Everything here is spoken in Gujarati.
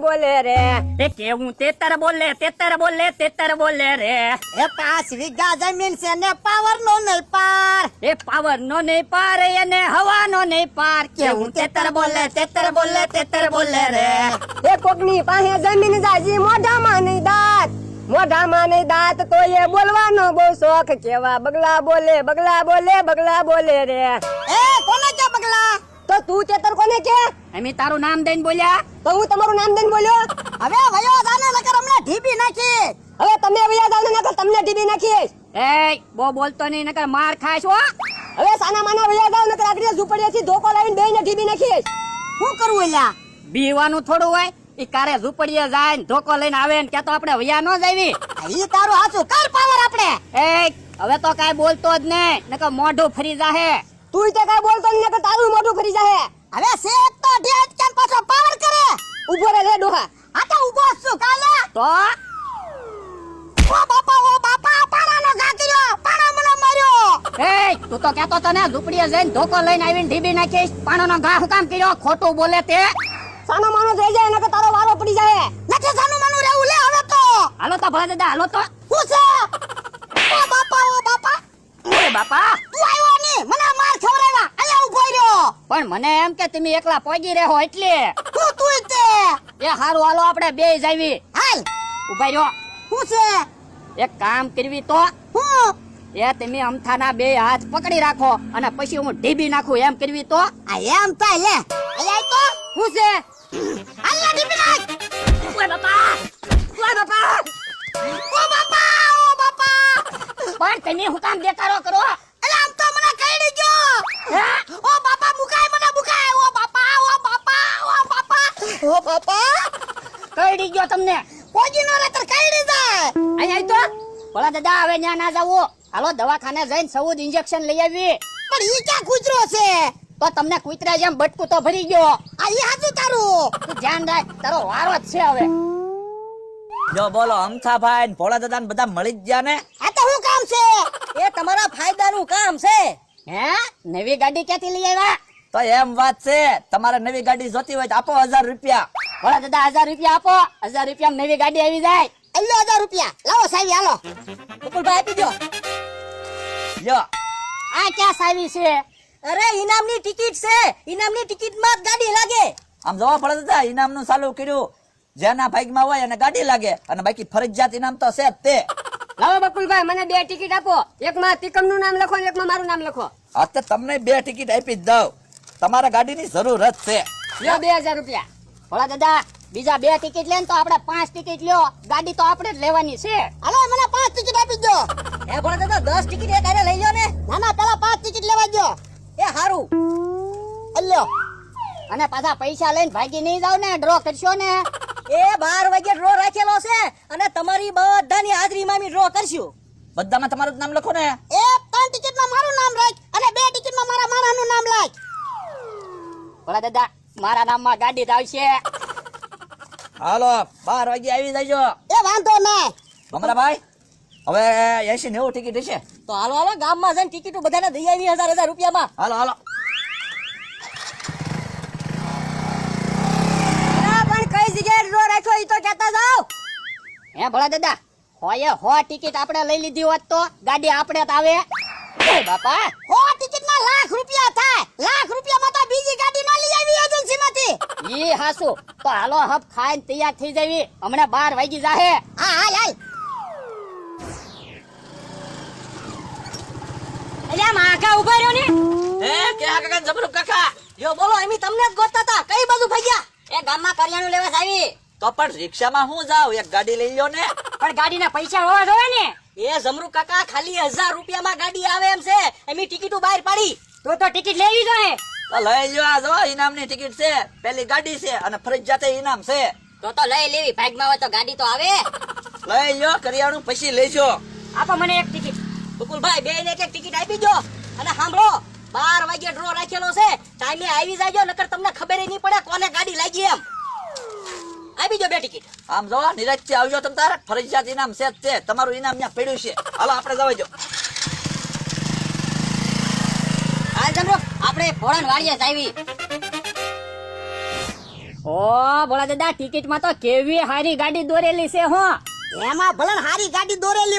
બોલે રે એ કેવું તેતર બોલે રે એ 5 વીઘા જમીન છે ને પાવર નો નહીં પાર. એ પાવર નો નહીં પાર એને હવા નો નહીં પાર કેવું તેતર બોલે રે એ કોકની પાસે જમીન જાજી મોઢામાં નહીં દાંત તો એ બોલવાનો બહુ શોખ કેવા બગલા બોલે રે એ કોને કે બગલા? તો તું તેતર કોને કે? અમે તારું નામ દઈને બોલ્યા તો હું તમારું નામ દઈને બોલ્યો. હવે વયો જાને નકર હમણાં ઢીબી નાખી. હવે તમે વયા જાવ ને નકર તમને ટીબી નાખીશ. એ બહુ બોલતો નહીં નકર માર ખાઈશ હો. હવે સાના માના વયા જાવ નકર આગળ ઝૂંપડીએથી ધોકો લાવીને બેયને ટીબી નાખીશ. શું કરવું એલા? બીવાનું થોડું હોય ઈ કારે ઝૂંપડીએ જાય ને ધોકો લઈને આવે ને કે તો આપણે વયા ન જાવી. ઈ તારું હાચું કર પાવર આપણે. એ હવે તો કાઈ બોલતો જ નહીં નકર મોઢું ફરી જાહે. તું તે કાઈ બોલતો નહીં નકર તારું મોઢું ફરી જાહે. હવે સેટ તો ઢેટ કેમ પાછો પાવર કરે? ઉભો રે લે ડોહા. આ તો ઊભો જ છું કાલે. તો ઓ બાપા પાણાનો ઘા કર્યો. પાણા મને માર્યો. એ તું તો કહેતો તો ને ઝૂંપડીએ જઈને ધોકો લઈને આવીને ઢીબી નાખીશ. પાણોનો ઘા હું કામ કર્યો? ખોટું બોલે તે. સાનો માનો થઈ જાય નકર તારો વારો પડી જાય. નથી સાનું માનું રહેવું લે હવે તો. હાલો તો ભલા દાદા હાલો તો. હું છે? ઓ બાપા એ બાપા તું આવ્યો ની મને માર ખવરાવ્યા. અહીંયા ઊભો રહ્યો. પણ મને એમ કે તમે એકલા પોગી રહો એટલે. હું તું તે. એ હારું હાલો આપણે બે જાવી. હાલ. ઉભા રહ્યો. હું છે? એક કામ કરવી તો હું? એ તમે અમથાના બે હાથ પકડી રાખો અને પછી હું ઢીબી નાખું એમ કરવી તો. આ એમ થાય લે. અહીંયા તો શું છે? અહીંયા ઢીબી નાખ. ઓય બાપા ઓ બાપા. પણ તમે હું કામ દેખાડો કરો? અરે આમ તો મને કઈડી ગયો. હે? ઓ બાપા મુકાય. ઓ બાપા. કઈડી ગયો તમને? પોજી નો રે તર કઈડી જાય. અહીંયા તો ભલા દાદા હવે ન્યા ના જાવું. હાલો દવાખાને જઈને સૌદ ઇન્જેક્શન લઈ આવી. પણ ઈ ક્યાં કૂતરો છે? તો તમને કૂતરા જેમ બટકું તો ભરી ગયો. આ ઈ હાચું તારું. તું ધ્યાન રાખ તારો વારો જ છે હવે. જો બોલો અમથાભાઈ ને ભોળા દાદા ને બધા મળી જ ગયા ને? આ તો શું કામ છે? એ તમારા ફાયદાનું કામ છે. હે નવી ગાડી ક્યાંથી લઈ આવ્યા? તો એમ વાત છે, તમારે નવી ગાડી જોતી હોય તો આપો 1000 રૂપિયા. ભલા દાદા 1000 રૂપિયા આપો. 1000 રૂપિયા નવી ગાડી આવી જાય. અલ્યો 1000 રૂપિયા. લાવો સાહેબ હાલો. બકુલભાઈ આપી દો. જો આ ક્યાં સાવી છે? અરે ઇનામની ટિકિટ છે. ઇનામની ટિકિટમાં જ ગાડી લાગે. આમ જોવા ભોળા દાદા ઇનામ નું ચાલુ કર્યું. જેના ભાગમાં હોય એને ગાડી લાગે અને બાકી ફરજિયાત ઇનામ તો છે જ તે. લાવો બકુલભાઈ મને 2 ટિકિટ આપો. એકમાં તિકમનું નામ લખો ને એકમાં મારું નામ લખો. અત્યારે તમને 2 ટિકિટ આપી જ દઉં. તમારે ગાડીની જરૂર જ છે. લ્યો 2000 રૂપિયા. ભલા દાદા બીજા 2 ટિકિટ લે ને તો આપણે 5 ટિકિટ લ્યો. ગાડી તો આપણે જ લેવાની છે. હાલો મને 5 ટિકિટ આપી દો. એ ભોળા દાદા 10 ટિકિટ એક હારે લઈ લો ને. ના પેલા 5 ટિકિટ લેવા દો. એ હારું. અલ્યો. અને પાછા પૈસા લઈને ભાગી નહીં જાવ ને. ડ્રો કરશો ને. એ 12 વાગે ડ્રો રાખેલો છે અને તમારી બધાની હાજરીમાં અમે ડ્રો કરશું. બધામાં તમારું જ નામ લખો ને. એ 3 ટિકિટમાં મારું નામ રાખ અને 2 ટિકિટમાં મારા મારાનું નામ રાખ. ભલા દાદા મારા નામમાં ગાડી જ આવશે. હાલો 12 વાગે આવી જજો. એ વાંધો નહીં. ભમરાભાઈ હવે 80-90 ટિકિટ હશે. તો હાલો ગામમાં જઈને ટિકિટો બધાને દઈ આવી 1000 રૂપિયામાં. હાલો પણ કઈ જગ્યાએ ડ્રો રાખ્યો ઈ તો કહેતા જાવ. હે ભલા દાદા હોય 100 ટિકિટ આપણે લઈ લીધી હોત તો ગાડી આપણે જ આવે. એ બાપા 100 ટિકિટમાં લાખ રૂપિયા થાય. લાખ રૂપિયામાં તો બીજી ગાડી ન લઈ આવી એજન્સીમાંથી. ઈ હાસુ તો હાલો હબ ખાઈને તૈયાર થઈ જવી. હમણાં 12 વાગી જાહે. હા હાલ. એટલે માખા ઉભા રહ્યો ને. કે કાકા જબરું કાકા. યો બોલો અમે તમને જ ગોતતા હતા. કઈ બાજુ ભાગ્યા? એ ગામમાં કરિયાણું લેવા જાવી. તો પણ રિક્ષામાં હું જાવ, એક ગાડી લઈ લ્યો ને. પણ ગાડીના પૈસા હોવા જોઈએ ને. એ જમરૂ કાકા ખાલી 1000 રૂપિયામાં ગાડી આવે એમ છે. અમે ટિકિટો બહાર પાડી. તો ટિકિટ લેવી જોઈએ. તો લઈ લ્યો. આ જો ઇનામની ટિકિટ છે. પેલી ગાડી છે અને ફરજિયાત ઇનામ છે. તો લઈ લેવી. ભાગમાં હોય તો ગાડી તો આવે. લઈ લ્યો કરિયાણું પછી લેજો. આપો મને એક ટિકિટ. બકુલભાઈ બેયને એક ટિકિટ આપી દો. અને સાંભળો 12 વાગે ડ્રો રાખેલો છે. ટાઈમે આવી જાજો નકર તમને ખબર નહીં પડે કોને ગાડી લાગી એમ. આપી દો 2 ટિકિટ. આમ જો નિરાજથી આવજો તમ તારે. ફરજિયાત ઇનામ છે જ તે. તમારું ઇનામ ત્યાં પડ્યું છે. હાલો આપણે જવા જો. હાલ જમરો આપણે ભોળાન વાડીએ જ આવી. ઓ ભોળા દાદા ટિકિટમાં તો કેવી હારી ગાડી દોરેલી છે હો. એમાં ભલે હારી ગાડી દોરેલી